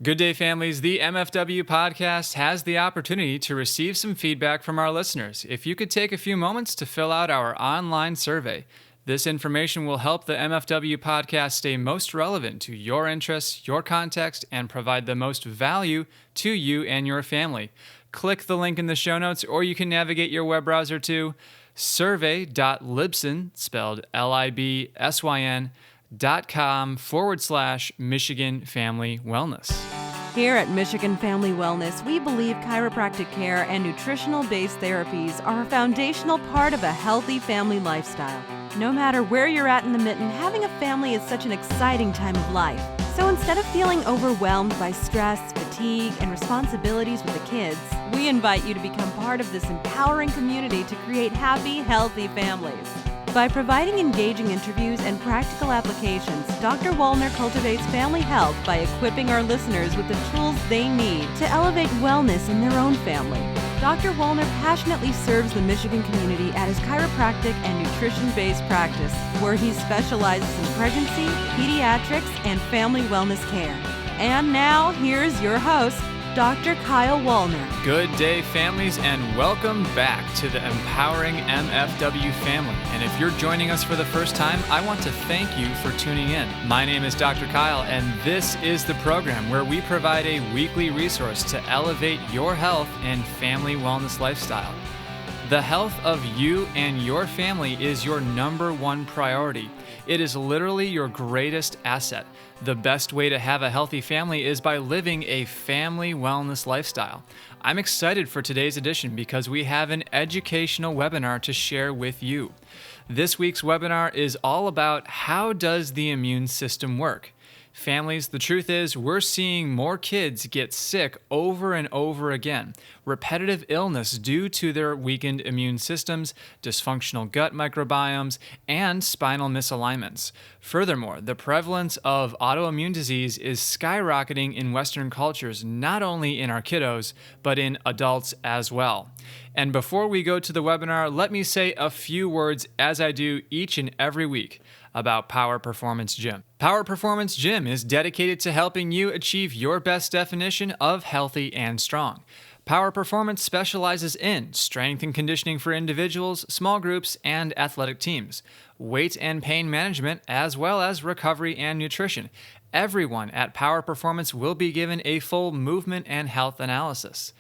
Good day, families. The MFW podcast has the opportunity to receive some feedback from our listeners. If you could take a few moments to fill out our online survey, this information will help the MFW podcast stay most relevant to your interests, your context, and provide the most value to you and your family. Click the link in the show notes, or you can navigate your web browser to survey.libsyn, spelled libsyn.com/Michigan Family Wellness. Here at Michigan Family Wellness, we believe chiropractic care and nutritional-based therapies are a foundational part of a healthy family lifestyle. No matter where you're at in the mitten, having a family is such an exciting time of life. So instead of feeling overwhelmed by stress, fatigue, and responsibilities with the kids, we invite you to become part of this empowering community to create happy, healthy families. By providing engaging interviews and practical applications, Dr. Wallner cultivates family health by equipping our listeners with the tools they need to elevate wellness in their own family. Dr. Wallner passionately serves the Michigan community at his chiropractic and nutrition-based practice, where he specializes in pregnancy, pediatrics, and family wellness care. And now, here's your host, Dr. Kyle Wallner. Good day, families, and welcome back to the Empowering MFW family. And if you're joining us for the first time, I want to thank you for tuning in. My name is Dr. Kyle, and this is the program where we provide a weekly resource to elevate your health and family wellness lifestyle. The health of you and your family is your number one priority. It is literally your greatest asset. The best way to have a healthy family is by living a family wellness lifestyle. I'm excited for today's edition because we have an educational webinar to share with you. This week's webinar is all about how does the immune system work? Families, the truth is we're seeing more kids get sick over and over again. Repetitive illness due to their weakened immune systems, dysfunctional gut microbiomes, and spinal misalignments. Furthermore, the prevalence of autoimmune disease is skyrocketing in Western cultures, not only in our kiddos, but in adults as well. And before we go to the webinar, let me say a few words, as I do each and every week, about Power Performance Gym. Power Performance Gym is dedicated to helping you achieve your best definition of healthy and strong. Power Performance specializes in strength and conditioning for individuals, small groups, and athletic teams, weight and pain management, as well as recovery and nutrition. Everyone at Power Performance will be given a full movement and health analysis.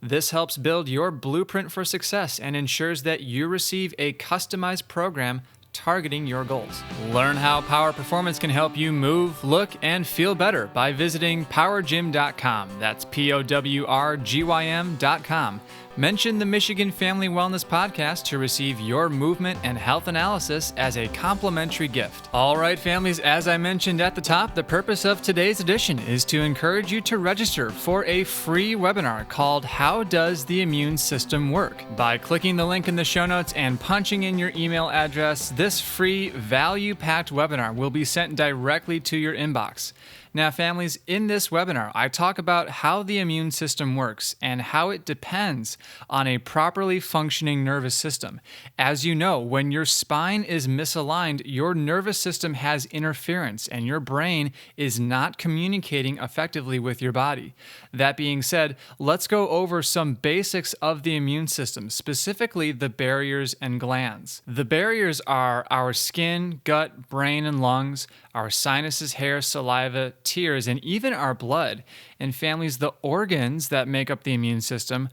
This helps build your blueprint for success and ensures that you receive a customized program targeting your goals. Learn how Power Performance can help you move, look, and feel better by visiting powergym.com. That's POWRGYM.com. Mention the Michigan Family Wellness Podcast to receive your movement and health analysis as a complimentary gift. All right, families, as I mentioned at the top, the purpose of today's edition is to encourage you to register for a free webinar called How Does the Immune System Work? By clicking the link in the show notes and punching in your email address, this free value-packed webinar will be sent directly to your inbox. Now, families, in this webinar, I talk about how the immune system works and how it depends on a properly functioning nervous system. As you know, when your spine is misaligned, your nervous system has interference and your brain is not communicating effectively with your body. That being said, let's go over some basics of the immune system, specifically the barriers and glands. The barriers are our skin, gut, brain, and lungs, our sinuses, hair, saliva, tears, and even our blood. And families, the organs that make up the immune system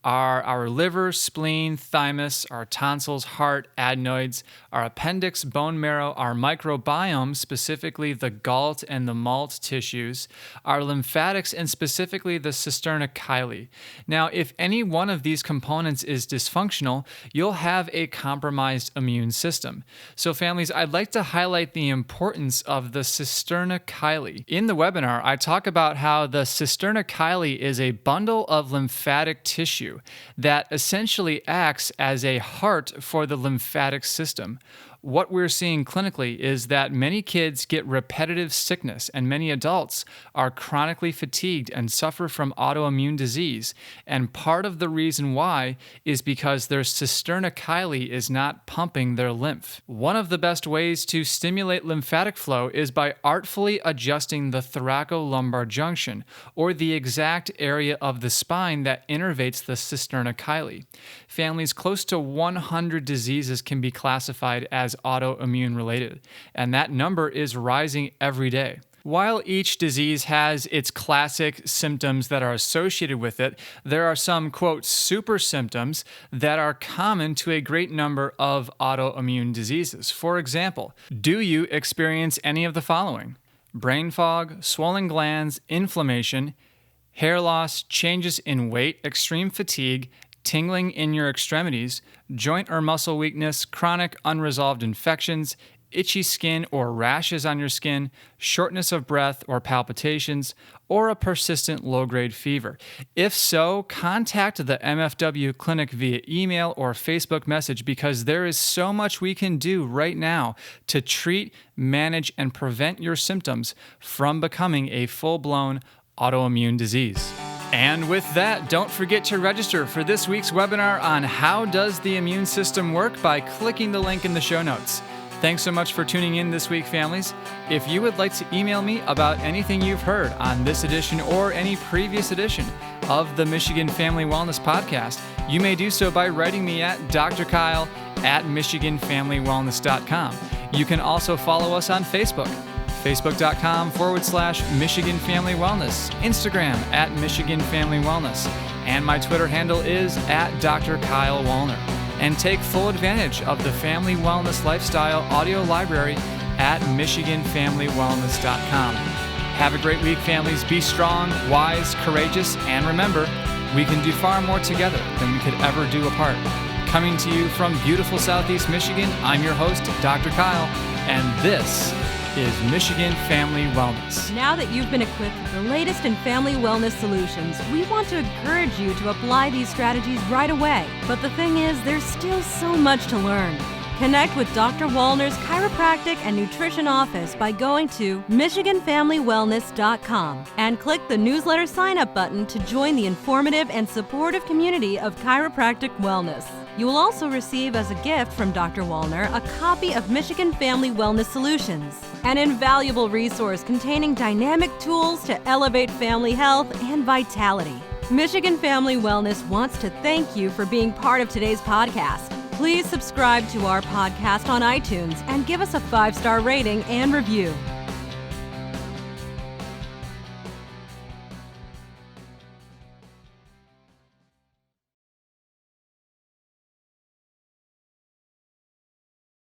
are our liver, spleen, thymus, our tonsils, heart, adenoids, our appendix, bone marrow, our microbiomes, specifically the galt and the malt tissues, our lymphatics, and specifically the cisterna chyli. Now, if any one of these components is dysfunctional, you'll have a compromised immune system. So families, I'd like to highlight the importance of the cisterna chyli. In the webinar, I talk about how the cisterna chyli is a bundle of lymphatic tissue that essentially acts as a heart for the lymphatic system. what we're seeing clinically is that many kids get repetitive sickness and many adults are chronically fatigued and suffer from autoimmune disease. And part of the reason why is because their cisterna chyli is not pumping their lymph. One of the best ways to stimulate lymphatic flow is by artfully adjusting the thoracolumbar junction, or the exact area of the spine that innervates the cisterna chyli. Families, close to 100 diseases can be classified as autoimmune related, and that number is rising every day. While each disease has its classic symptoms that are associated with it, there are some, quote, super symptoms that are common to a great number of autoimmune diseases. For example, do you experience any of the following? Brain fog, swollen glands, inflammation, hair loss, changes in weight, extreme fatigue, tingling in your extremities, joint or muscle weakness, chronic unresolved infections, itchy skin or rashes on your skin, shortness of breath or palpitations, or a persistent low-grade fever. If so, contact the MFW clinic via email or Facebook message, because there is so much we can do right now to treat, manage, and prevent your symptoms from becoming a full-blown autoimmune disease. And with that, don't forget to register for this week's webinar on how does the immune system work by clicking the link in the show notes. Thanks so much for tuning in this week, families. If you would like to email me about anything you've heard on this edition or any previous edition of the Michigan Family Wellness Podcast, you may do so by writing me at drkyle@michiganfamilywellness.com. You can also follow us on Facebook. Facebook.com/Michigan Family Wellness, Instagram @Michigan Family Wellness, and my Twitter handle is @Dr. Kyle Wallner. And take full advantage of the Family Wellness Lifestyle audio library at MichiganFamilyWellness.com. Have a great week, families. Be strong, wise, courageous, and remember, we can do far more together than we could ever do apart. Coming to you from beautiful Southeast Michigan, I'm your host, Dr. Kyle, and this is Michigan Family Wellness. Now that you've been equipped with the latest in family wellness solutions, we want to encourage you to apply these strategies right away. But the thing is, there's still so much to learn. Connect with Dr. Wallner's Chiropractic and Nutrition Office by going to MichiganFamilyWellness.com and click the newsletter sign-up button to join the informative and supportive community of chiropractic wellness. You will also receive as a gift from Dr. Wallner a copy of Michigan Family Wellness Solutions, an invaluable resource containing dynamic tools to elevate family health and vitality. Michigan Family Wellness wants to thank you for being part of today's podcast. Please subscribe to our podcast on iTunes and give us a 5-star rating and review.